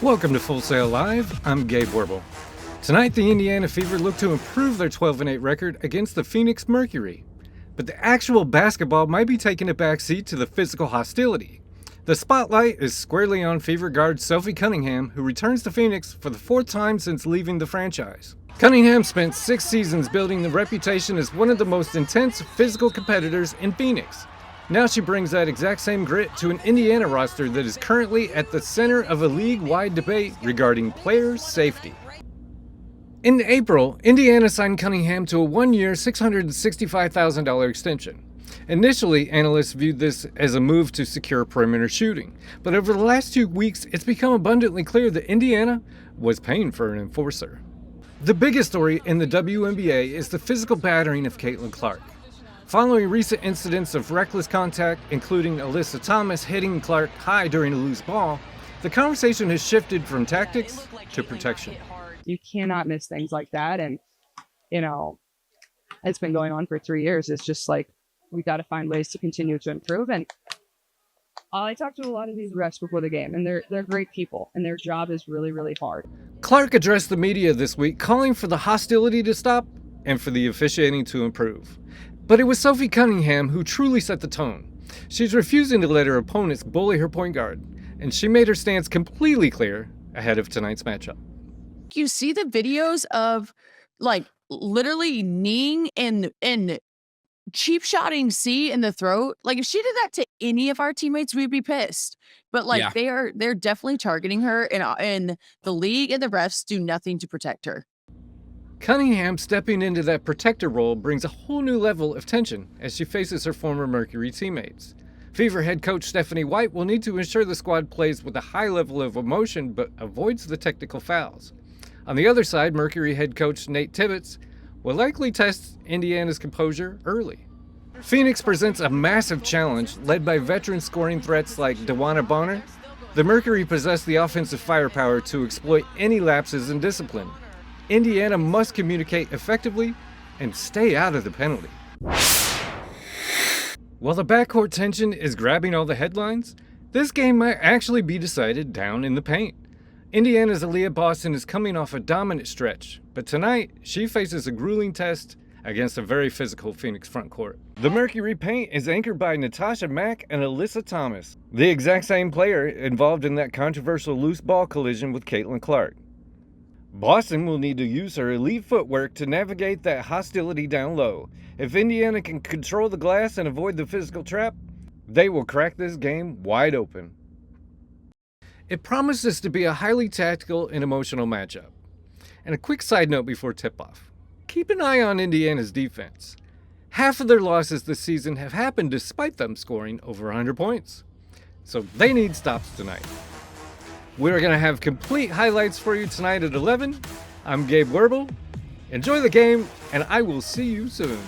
Welcome to Full Sail Live. I'm Gabe Werbil. Tonight, the Indiana Fever look to improve their 12-8 record against the Phoenix Mercury. But the actual basketball might be taking a backseat to the physical hostility. The spotlight is squarely on Fever guard Sophie Cunningham, who returns to Phoenix for the fourth time since leaving the franchise. Cunningham spent 6 seasons building the reputation as one of the most intense physical competitors in Phoenix. Now she brings that exact same grit to an Indiana roster that is currently at the center of a league-wide debate regarding player safety. In April, Indiana signed Cunningham to a 1-year, $665,000 extension. Initially, analysts viewed this as a move to secure perimeter shooting, but over the last 2 weeks, it's become abundantly clear that Indiana was paying for an enforcer. The biggest story in the WNBA is the physical battering of Caitlin Clark. Following recent incidents of reckless contact, including Alyssa Thomas hitting Clark high during a loose ball, the conversation has shifted from tactics to protection. You cannot miss things like that. And, it's been going on for 3 years. It's just like, we got to find ways to continue to improve. And I talked to a lot of these refs before the game, and they're great people, and their job is really, really hard. Clark addressed the media this week, calling for the hostility to stop and for the officiating to improve. But it was Sophie Cunningham who truly set the tone. She's refusing to let her opponents bully her point guard, and she made her stance completely clear ahead of tonight's matchup. You see the videos of literally kneeing and cheap shotting C in the throat. Like, if she did that to any of our teammates, we'd be pissed. But they're definitely targeting her, and the league and the refs do nothing to protect her. Cunningham stepping into that protector role brings a whole new level of tension as she faces her former Mercury teammates. Fever head coach Stephanie White will need to ensure the squad plays with a high level of emotion but avoids the technical fouls. On the other side, Mercury head coach Nate Tibbetts will likely test Indiana's composure early. Phoenix presents a massive challenge led by veteran scoring threats like DeWanna Bonner. The Mercury possess the offensive firepower to exploit any lapses in discipline. Indiana must communicate effectively and stay out of the penalty. While the backcourt tension is grabbing all the headlines, this game might actually be decided down in the paint. Indiana's Aliyah Boston is coming off a dominant stretch, but tonight she faces a grueling test against a very physical Phoenix frontcourt. The Mercury paint is anchored by Natasha Mack and Alyssa Thomas, the exact same player involved in that controversial loose ball collision with Caitlin Clark. Boston will need to use her elite footwork to navigate that hostility down low. If Indiana can control the glass and avoid the physical trap, they will crack this game wide open. It promises to be a highly tactical and emotional matchup. And a quick side note before tip-off. Keep an eye on Indiana's defense. Half of their losses this season have happened despite them scoring over 100 points. So they need stops tonight. We're going to have complete highlights for you tonight at 11. I'm Gabe Werbil. Enjoy the game, and I will see you soon.